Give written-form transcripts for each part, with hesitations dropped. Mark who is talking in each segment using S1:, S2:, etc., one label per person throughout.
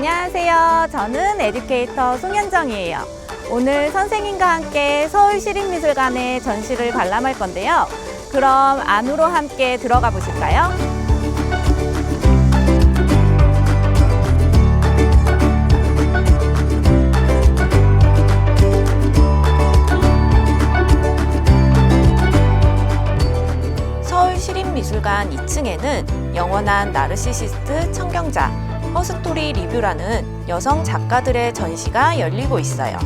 S1: 안녕하세요. 저는 에듀케이터 송현정이에요. 오늘 선생님과 함께 서울시립미술관의 전시를 관람할 건데요. 그럼 안으로 함께 들어가 보실까요? 서울시립미술관 2층에는 영원한 나르시시스트 청경자 허스토리 리뷰라는 여성 작가들의 전시가 열리고 있어요.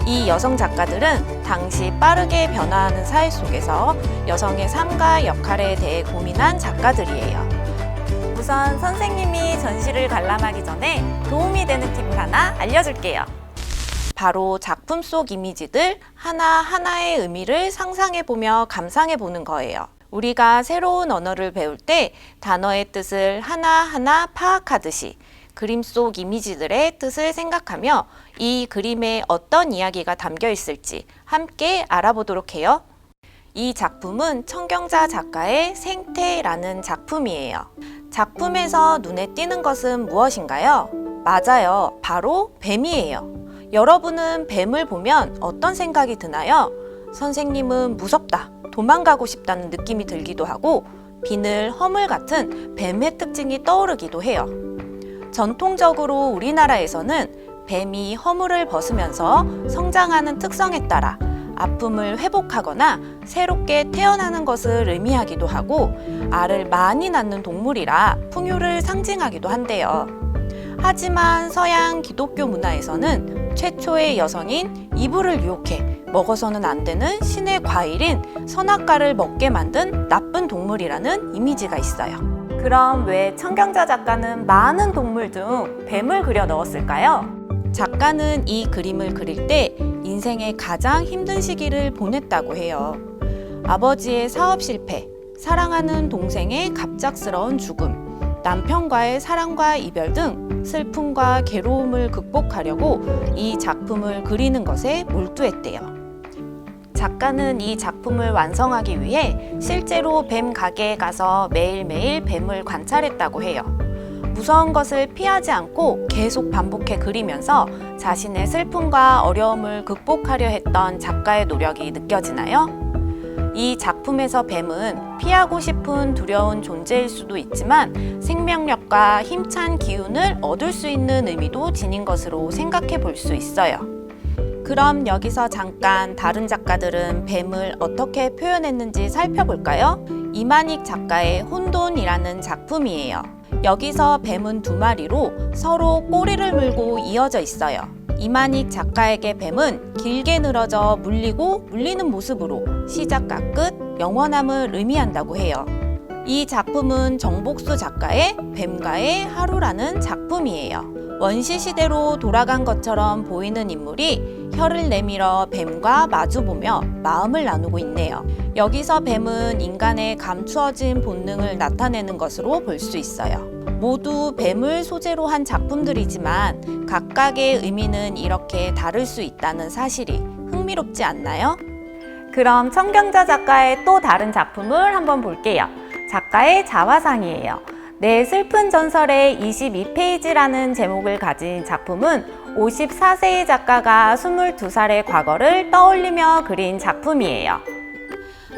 S1: 이 여성 작가들은 당시 빠르게 변화하는 사회 속에서 여성의 삶과 역할에 대해 고민한 작가들이에요. 우선 선생님이 전시를 관람하기 전에 도움이 되는 팁을 하나 알려줄게요. 바로 작품 속 이미지들 하나하나의 의미를 상상해보며 감상해보는 거예요. 우리가 새로운 언어를 배울 때 단어의 뜻을 하나하나 파악하듯이 그림 속 이미지들의 뜻을 생각하며 이 그림에 어떤 이야기가 담겨 있을지 함께 알아보도록 해요. 이 작품은 청경자 작가의 생태라는 작품이에요. 작품에서 눈에 띄는 것은 무엇인가요? 맞아요. 바로 뱀이에요. 여러분은 뱀을 보면 어떤 생각이 드나요? 선생님은 무섭다, 도망가고 싶다는 느낌이 들기도 하고 비늘, 허물 같은 뱀의 특징이 떠오르기도 해요. 전통적으로 우리나라에서는 뱀이 허물을 벗으면서 성장하는 특성에 따라 아픔을 회복하거나 새롭게 태어나는 것을 의미하기도 하고 알을 많이 낳는 동물이라 풍요를 상징하기도 한대요. 하지만 서양 기독교 문화에서는 최초의 여성인 이브를 유혹해 먹어서는 안 되는 신의 과일인 선악과를 먹게 만든 나쁜 동물이라는 이미지가 있어요. 그럼 왜 청경자 작가는 많은 동물 중 뱀을 그려 넣었을까요? 작가는 이 그림을 그릴 때 인생의 가장 힘든 시기를 보냈다고 해요. 아버지의 사업 실패, 사랑하는 동생의 갑작스러운 죽음, 남편과의 사랑과 이별 등 슬픔과 괴로움을 극복하려고 이 작품을 그리는 것에 몰두했대요. 작가는 이 작품을 완성하기 위해 실제로 뱀 가게에 가서 매일매일 뱀을 관찰했다고 해요. 무서운 것을 피하지 않고 계속 반복해 그리면서 자신의 슬픔과 어려움을 극복하려 했던 작가의 노력이 느껴지나요? 이 작품에서 뱀은 피하고 싶은 두려운 존재일 수도 있지만 생명력과 힘찬 기운을 얻을 수 있는 의미도 지닌 것으로 생각해 볼 수 있어요. 그럼 여기서 잠깐 다른 작가들은 뱀을 어떻게 표현했는지 살펴볼까요? 이만익 작가의 혼돈이라는 작품이에요. 여기서 뱀은 두 마리로 서로 꼬리를 물고 이어져 있어요. 이만익 작가에게 뱀은 길게 늘어져 물리고 물리는 모습으로 시작과 끝, 영원함을 의미한다고 해요. 이 작품은 정복수 작가의 뱀과의 하루라는 작품이에요. 원시시대로 돌아간 것처럼 보이는 인물이 혀를 내밀어 뱀과 마주보며 마음을 나누고 있네요. 여기서 뱀은 인간의 감추어진 본능을 나타내는 것으로 볼 수 있어요. 모두 뱀을 소재로 한 작품들이지만 각각의 의미는 이렇게 다를 수 있다는 사실이 흥미롭지 않나요? 그럼 청경자 작가의 또 다른 작품을 한번 볼게요. 작가의 자화상이에요. 내 슬픈 전설의 22페이지라는 제목을 가진 작품은 54세의 작가가 22살의 과거를 떠올리며 그린 작품이에요.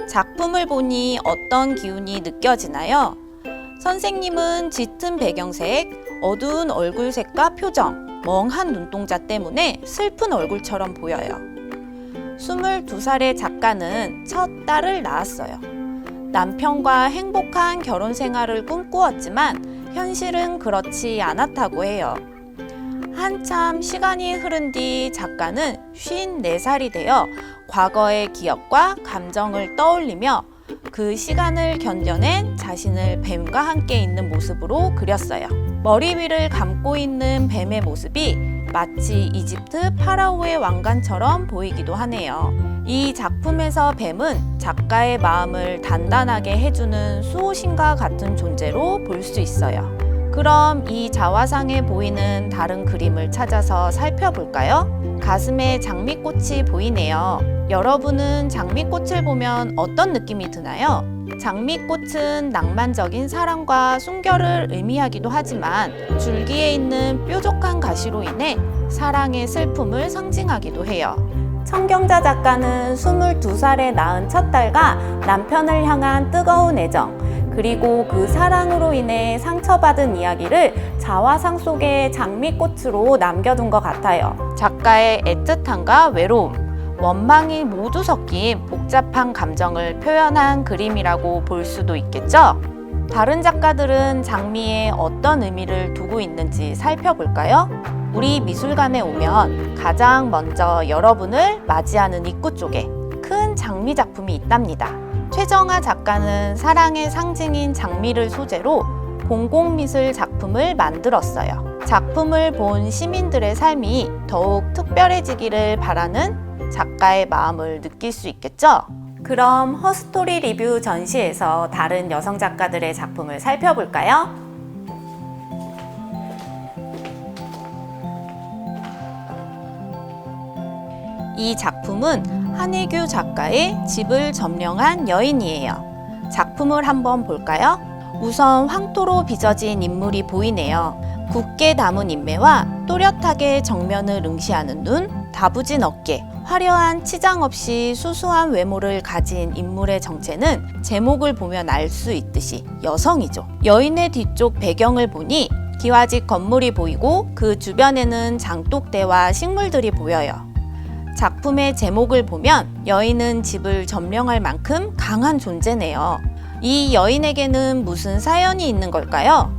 S1: 작품을 보니 어떤 기운이 느껴지나요? 선생님은 짙은 배경색, 어두운 얼굴색과 표정, 멍한 눈동자 때문에 슬픈 얼굴처럼 보여요. 22살의 작가는 첫 딸을 낳았어요. 남편과 행복한 결혼 생활을 꿈꾸었지만 현실은 그렇지 않았다고 해요. 한참 시간이 흐른 뒤 작가는 54살이 되어 과거의 기억과 감정을 떠올리며 그 시간을 견뎌낸 자신을 뱀과 함께 있는 모습으로 그렸어요. 머리 위를 감고 있는 뱀의 모습이 마치 이집트 파라오의 왕관처럼 보이기도 하네요. 이 작품에서 뱀은 작가의 마음을 단단하게 해주는 수호신과 같은 존재로 볼 수 있어요. 그럼 이 자화상에 보이는 다른 그림을 찾아서 살펴볼까요? 가슴에 장미꽃이 보이네요. 여러분은 장미꽃을 보면 어떤 느낌이 드나요? 장미꽃은 낭만적인 사랑과 순결을 의미하기도 하지만 줄기에 있는 뾰족한 가시로 인해 사랑의 슬픔을 상징하기도 해요. 청경자 작가는 22살에 낳은 첫 딸과 남편을 향한 뜨거운 애정, 그리고 그 사랑으로 인해 상처받은 이야기를 자화상 속의 장미꽃으로 남겨둔 것 같아요. 작가의 애틋함과 외로움, 원망이 모두 섞인 복잡한 감정을 표현한 그림이라고 볼 수도 있겠죠? 다른 작가들은 장미에 어떤 의미를 두고 있는지 살펴볼까요? 우리 미술관에 오면 가장 먼저 여러분을 맞이하는 입구 쪽에 큰 장미 작품이 있답니다. 최정아 작가는 사랑의 상징인 장미를 소재로 공공미술 작품을 만들었어요. 작품을 본 시민들의 삶이 더욱 특별해지기를 바라는 작가의 마음을 느낄 수 있겠죠? 그럼 허스토리 리뷰 전시에서 다른 여성 작가들의 작품을 살펴볼까요? 이 작품은 한혜규 작가의 집을 점령한 여인이에요. 작품을 한번 볼까요? 우선 황토로 빚어진 인물이 보이네요. 굳게 담은 인매와 또렷하게 정면을 응시하는 눈, 다부진 어깨, 화려한 치장 없이 수수한 외모를 가진 인물의 정체는 제목을 보면 알 수 있듯이 여성이죠. 여인의 뒤쪽 배경을 보니 기와집 건물이 보이고 그 주변에는 장독대와 식물들이 보여요. 작품의 제목을 보면 여인은 집을 점령할 만큼 강한 존재네요. 이 여인에게는 무슨 사연이 있는 걸까요?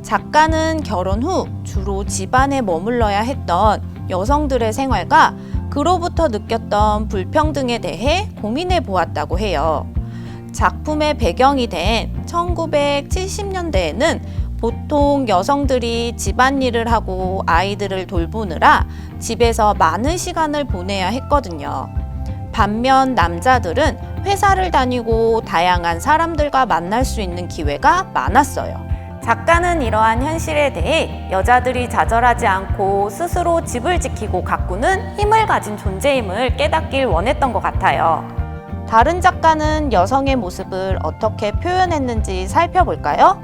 S1: 작가는 결혼 후 주로 집안에 머물러야 했던 여성들의 생활과 그로부터 느꼈던 불평등에 대해 고민해 보았다고 해요. 작품의 배경이 된 1970년대에는 보통 여성들이 집안일을 하고 아이들을 돌보느라 집에서 많은 시간을 보내야 했거든요. 반면 남자들은 회사를 다니고 다양한 사람들과 만날 수 있는 기회가 많았어요. 작가는 이러한 현실에 대해 여자들이 좌절하지 않고 스스로 집을 지키고 가꾸는 힘을 가진 존재임을 깨닫길 원했던 것 같아요. 다른 작가는 여성의 모습을 어떻게 표현했는지 살펴볼까요?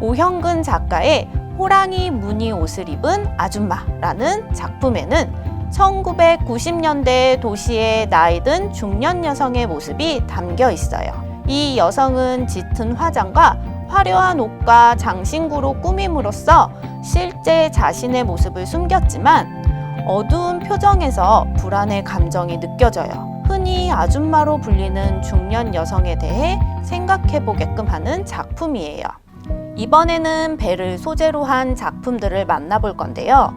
S1: 오형근 작가의 호랑이 무늬 옷을 입은 아줌마라는 작품에는 1990년대 도시의 나이든 중년 여성의 모습이 담겨 있어요. 이 여성은 짙은 화장과 화려한 옷과 장신구로 꾸밈으로써 실제 자신의 모습을 숨겼지만 어두운 표정에서 불안의 감정이 느껴져요. 흔히 아줌마로 불리는 중년 여성에 대해 생각해보게끔 하는 작품이에요. 이번에는 배를 소재로 한 작품들을 만나볼 건데요.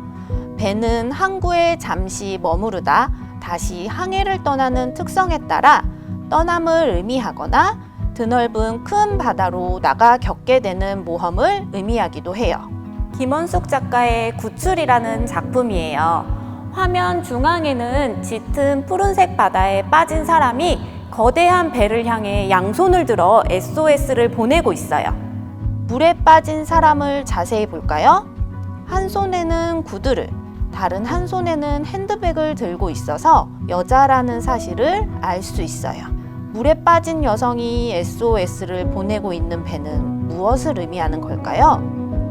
S1: 배는 항구에 잠시 머무르다 다시 항해를 떠나는 특성에 따라 떠남을 의미하거나 드넓은 큰 바다로 나가 겪게 되는 모험을 의미하기도 해요. 김원숙 작가의 구출이라는 작품이에요. 화면 중앙에는 짙은 푸른색 바다에 빠진 사람이 거대한 배를 향해 양손을 들어 SOS를 보내고 있어요. 물에 빠진 사람을 자세히 볼까요? 한 손에는 구두를, 다른 한 손에는 핸드백을 들고 있어서 여자라는 사실을 알 수 있어요. 물에 빠진 여성이 SOS를 보내고 있는 배는 무엇을 의미하는 걸까요?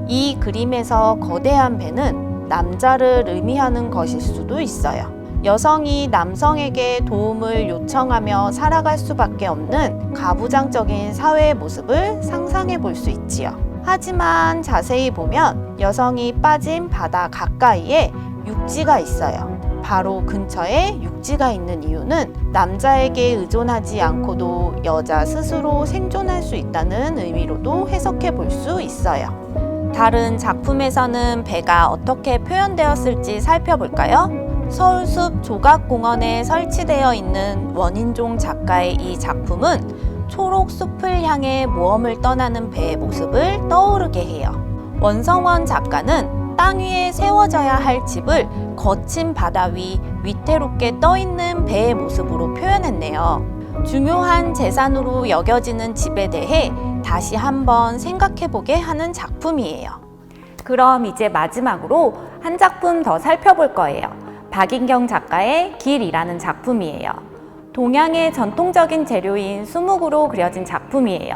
S1: 이 그림에서 거대한 배는 남자를 의미하는 것일 수도 있어요. 여성이 남성에게 도움을 요청하며 살아갈 수밖에 없는 가부장적인 사회의 모습을 상상해 볼 수 있지요. 하지만 자세히 보면 여성이 빠진 바다 가까이에 육지가 있어요. 바로 근처에 육지가 있는 이유는 남자에게 의존하지 않고도 여자 스스로 생존할 수 있다는 의미로도 해석해 볼 수 있어요. 다른 작품에서는 배가 어떻게 표현되었을지 살펴볼까요? 서울숲 조각공원에 설치되어 있는 원인종 작가의 이 작품은 초록 숲을 향해 모험을 떠나는 배의 모습을 떠오르게 해요. 원성원 작가는 땅 위에 세워져야 할 집을 거친 바다 위 위태롭게 떠있는 배의 모습으로 표현했네요. 중요한 재산으로 여겨지는 집에 대해 다시 한번 생각해보게 하는 작품이에요. 그럼 이제 마지막으로 한 작품 더 살펴볼 거예요. 박인경 작가의 길이라는 작품이에요. 동양의 전통적인 재료인 수묵으로 그려진 작품이에요.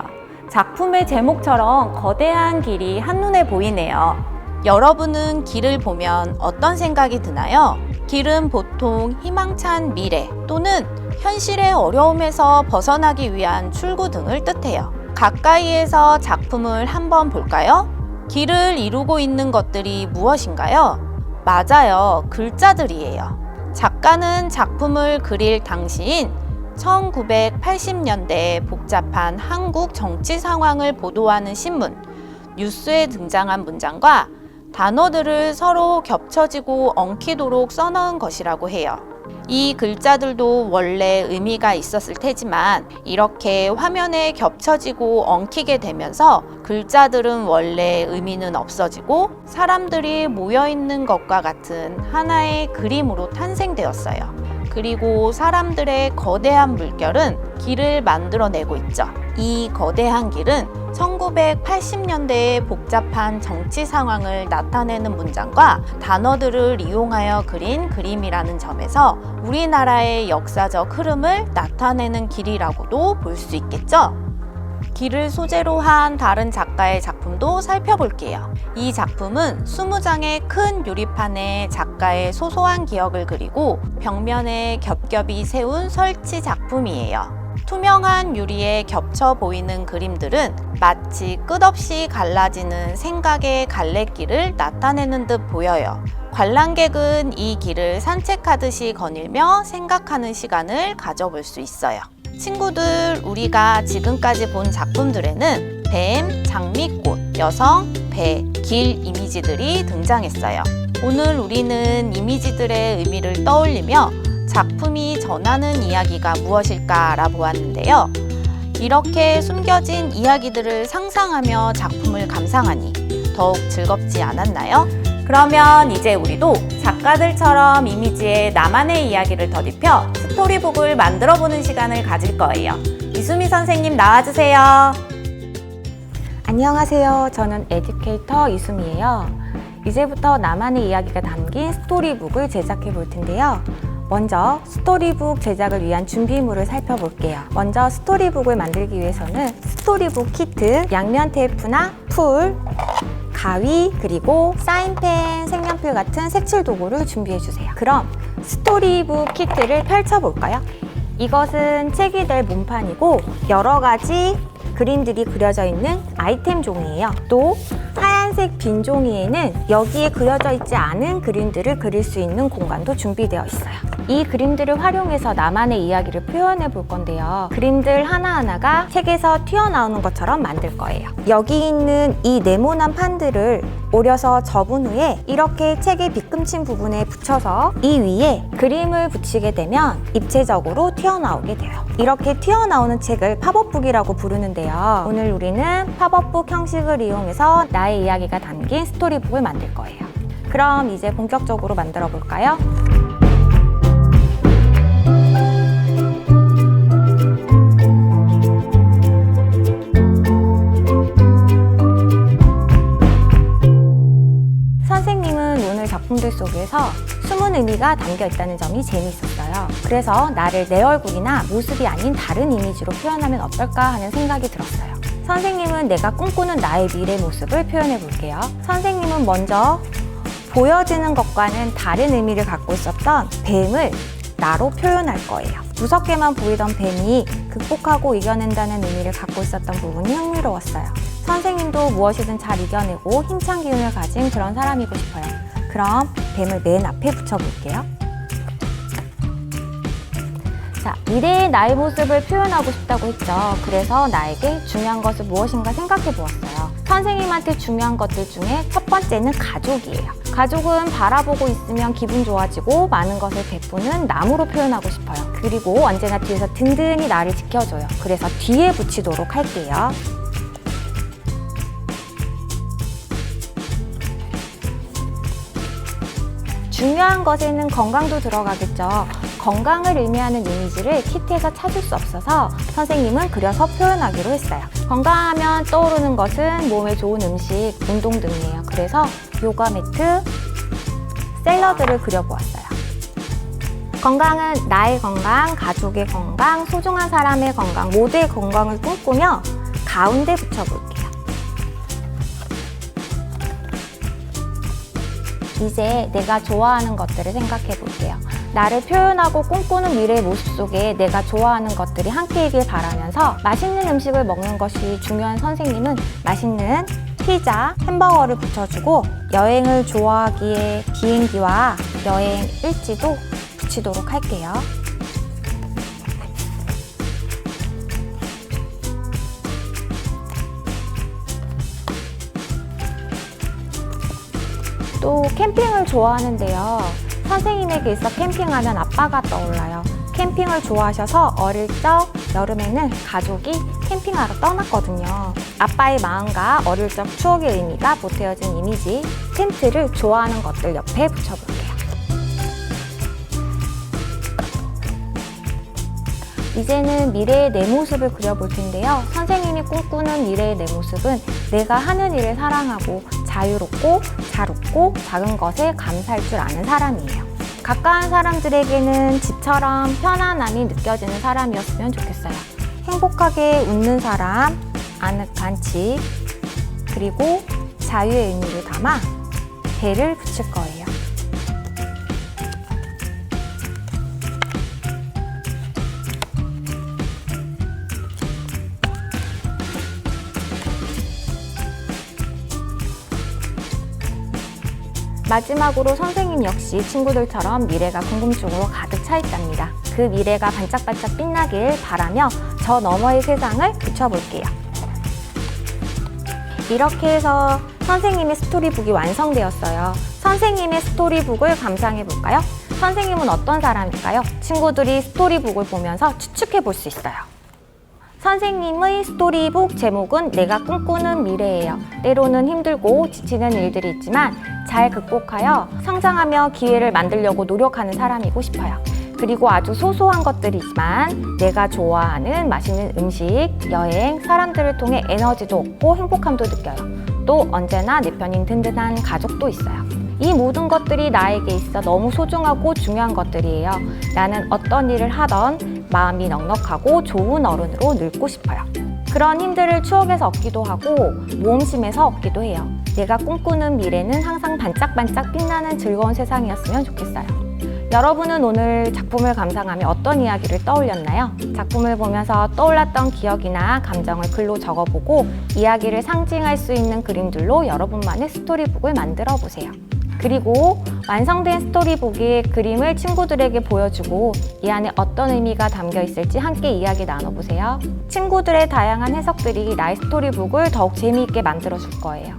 S1: 작품의 제목처럼 거대한 길이 한눈에 보이네요. 여러분은 길을 보면 어떤 생각이 드나요? 길은 보통 희망찬 미래 또는 현실의 어려움에서 벗어나기 위한 출구 등을 뜻해요. 가까이에서 작품을 한번 볼까요? 길을 이루고 있는 것들이 무엇인가요? 맞아요. 글자들이에요. 작가는 작품을 그릴 당시인 1980년대의 복잡한 한국 정치 상황을 보도하는 신문, 뉴스에 등장한 문장과 단어들을 서로 겹쳐지고 엉키도록 써넣은 것이라고 해요. 이 글자들도 원래 의미가 있었을 테지만 이렇게 화면에 겹쳐지고 엉키게 되면서 글자들은 원래 의미는 없어지고 사람들이 모여있는 것과 같은 하나의 그림으로 탄생되었어요. 그리고 사람들의 거대한 물결은 길을 만들어내고 있죠. 이 거대한 길은 1980년대의 복잡한 정치 상황을 나타내는 문장과 단어들을 이용하여 그린 그림이라는 점에서 우리나라의 역사적 흐름을 나타내는 길이라고도 볼 수 있겠죠? 길을 소재로 한 다른 작가의 작품도 살펴볼게요. 이 작품은 20장의 큰 유리판에 작가의 소소한 기억을 그리고 벽면에 겹겹이 세운 설치 작품이에요. 투명한 유리에 겹쳐 보이는 그림들은 마치 끝없이 갈라지는 생각의 갈래길을 나타내는 듯 보여요. 관람객은 이 길을 산책하듯이 거닐며 생각하는 시간을 가져볼 수 있어요. 친구들, 우리가 지금까지 본 작품들에는 뱀, 장미꽃, 여성, 배, 길 이미지들이 등장했어요. 오늘 우리는 이미지들의 의미를 떠올리며 작품이 전하는 이야기가 무엇일까 알아보았는데요. 이렇게 숨겨진 이야기들을 상상하며 작품을 감상하니 더욱 즐겁지 않았나요? 그러면 이제 우리도 작가들처럼 이미지에 나만의 이야기를 덧입혀 스토리북을 만들어보는 시간을 가질 거예요. 이수미 선생님 나와주세요.
S2: 안녕하세요. 저는 에듀케이터 이수미예요. 이제부터 나만의 이야기가 담긴 스토리북을 제작해 볼 텐데요. 먼저 스토리북 제작을 위한 준비물을 살펴볼게요. 먼저 스토리북을 만들기 위해서는 스토리북 키트, 양면 테이프나 풀, 가위, 그리고 사인펜, 색연필 같은 색칠 도구를 준비해 주세요. 그럼 스토리북 키트를 펼쳐볼까요? 이것은 책이 될 몸판이고 여러 가지 그림들이 그려져 있는 아이템 종이에요. 또 하얀색 빈 종이에는 여기에 그려져 있지 않은 그림들을 그릴 수 있는 공간도 준비되어 있어요. 이 그림들을 활용해서 나만의 이야기를 표현해 볼 건데요. 그림들 하나하나가 책에서 튀어나오는 것처럼 만들 거예요. 여기 있는 이 네모난 판들을 오려서 접은 후에 이렇게 책의 빗금친 부분에 붙여서 이 위에 그림을 붙이게 되면 입체적으로 튀어나오게 돼요. 이렇게 튀어나오는 책을 팝업북이라고 부르는데요. 오늘 우리는 팝업북 형식을 이용해서 나의 이야기가 담긴 스토리북을 만들 거예요. 그럼 이제 본격적으로 만들어 볼까요? 선생님은 오늘 작품들 속에서 숨은 의미가 담겨 있다는 점이 재미있었어요. 그래서 나를 내 얼굴이나 모습이 아닌 다른 이미지로 표현하면 어떨까 하는 생각이 들었어요. 선생님은 내가 꿈꾸는 나의 미래 모습을 표현해 볼게요. 선생님은 먼저 보여지는 것과는 다른 의미를 갖고 있었던 뱀을 나로 표현할 거예요. 무섭게만 보이던 뱀이 극복하고 이겨낸다는 의미를 갖고 있었던 부분이 흥미로웠어요. 선생님도 무엇이든 잘 이겨내고 힘찬 기운을 가진 그런 사람이고 싶어요. 그럼 뱀을 맨 앞에 붙여볼게요. 자, 미래의 나의 모습을 표현하고 싶다고 했죠. 그래서 나에게 중요한 것은 무엇인가 생각해 보았어요. 선생님한테 중요한 것들 중에 첫 번째는 가족이에요. 가족은 바라보고 있으면 기분 좋아지고 많은 것을 베푸는 나무로 표현하고 싶어요. 그리고 언제나 뒤에서 든든히 나를 지켜줘요. 그래서 뒤에 붙이도록 할게요. 중요한 것에는 건강도 들어가겠죠. 건강을 의미하는 이미지를 키트에서 찾을 수 없어서 선생님은 그려서 표현하기로 했어요. 건강하면 떠오르는 것은 몸에 좋은 음식, 운동 등이에요. 그래서 요가 매트, 샐러드를 그려보았어요. 건강은 나의 건강, 가족의 건강, 소중한 사람의 건강, 모두의 건강을 꿈꾸며 가운데 붙여볼게요. 이제 내가 좋아하는 것들을 생각해 볼게요. 나를 표현하고 꿈꾸는 미래의 모습 속에 내가 좋아하는 것들이 함께이길 바라면서 맛있는 음식을 먹는 것이 중요한 선생님은 맛있는 피자, 햄버거를 붙여주고 여행을 좋아하기에 비행기와 여행 일지도 붙이도록 할게요. 또 캠핑을 좋아하는데요. 선생님에게 있어 캠핑하면 아빠가 떠올라요. 캠핑을 좋아하셔서 어릴 적 여름에는 가족이 캠핑하러 떠났거든요. 아빠의 마음과 어릴 적 추억의 의미가 보태어진 이미지, 텐트를 좋아하는 것들 옆에 붙여볼게요. 이제는 미래의 내 모습을 그려볼 텐데요. 선생님이 꿈꾸는 미래의 내 모습은 내가 하는 일을 사랑하고 자유롭고 잘 웃고 작은 것에 감사할 줄 아는 사람이에요. 가까운 사람들에게는 집처럼 편안함이 느껴지는 사람이었으면 좋겠어요. 행복하게 웃는 사람, 아늑한 집, 그리고 자유의 의미를 담아 배를 붙일 거예요. 마지막으로 선생님 역시 친구들처럼 미래가 궁금증으로 가득 차 있답니다. 그 미래가 반짝반짝 빛나길 바라며 저 너머의 세상을 비춰볼게요. 이렇게 해서 선생님의 스토리북이 완성되었어요. 선생님의 스토리북을 감상해볼까요? 선생님은 어떤 사람일까요? 친구들이 스토리북을 보면서 추측해 볼 수 있어요. 선생님의 스토리북 제목은 내가 꿈꾸는 미래예요. 때로는 힘들고 지치는 일들이 있지만 잘 극복하여 성장하며 기회를 만들려고 노력하는 사람이고 싶어요. 그리고 아주 소소한 것들이지만 내가 좋아하는 맛있는 음식, 여행, 사람들을 통해 에너지도 얻고 행복함도 느껴요. 또 언제나 내 편인 든든한 가족도 있어요. 이 모든 것들이 나에게 있어 너무 소중하고 중요한 것들이에요. 나는 어떤 일을 하던 마음이 넉넉하고 좋은 어른으로 늙고 싶어요. 그런 힘들을 추억에서 얻기도 하고 모험심에서 얻기도 해요. 내가 꿈꾸는 미래는 항상 반짝반짝 빛나는 즐거운 세상이었으면 좋겠어요. 여러분은 오늘 작품을 감상하며 어떤 이야기를 떠올렸나요? 작품을 보면서 떠올랐던 기억이나 감정을 글로 적어보고 이야기를 상징할 수 있는 그림들로 여러분만의 스토리북을 만들어 보세요. 그리고 완성된 스토리북의 그림을 친구들에게 보여주고 이 안에 어떤 의미가 담겨 있을지 함께 이야기 나눠보세요. 친구들의 다양한 해석들이 나의 스토리북을 더욱 재미있게 만들어줄 거예요.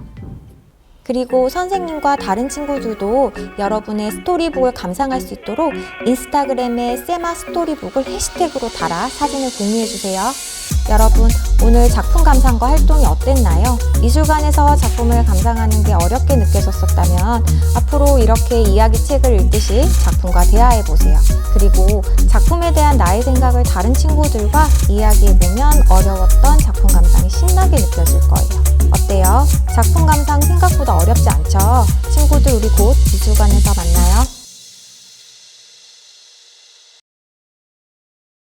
S2: 그리고 선생님과 다른 친구들도 여러분의 스토리북을 감상할 수 있도록 인스타그램에 세마 스토리북을 해시태그로 달아 사진을 공유해주세요. 여러분, 오늘 작품 감상과 활동이 어땠나요? 미술관에서 작품을 감상하는 게 어렵게 느껴졌었다면 앞으로 이렇게 이야기책을 읽듯이 작품과 대화해보세요. 그리고 작품에 대한 나의 생각을 다른 친구들과 이야기해보면 어려웠던 작품 감상이 신나게 느껴질 거예요. 어때요? 작품 감상 생각보다 어렵지 않죠? 친구들, 우리 곧 미술관에서 만나요.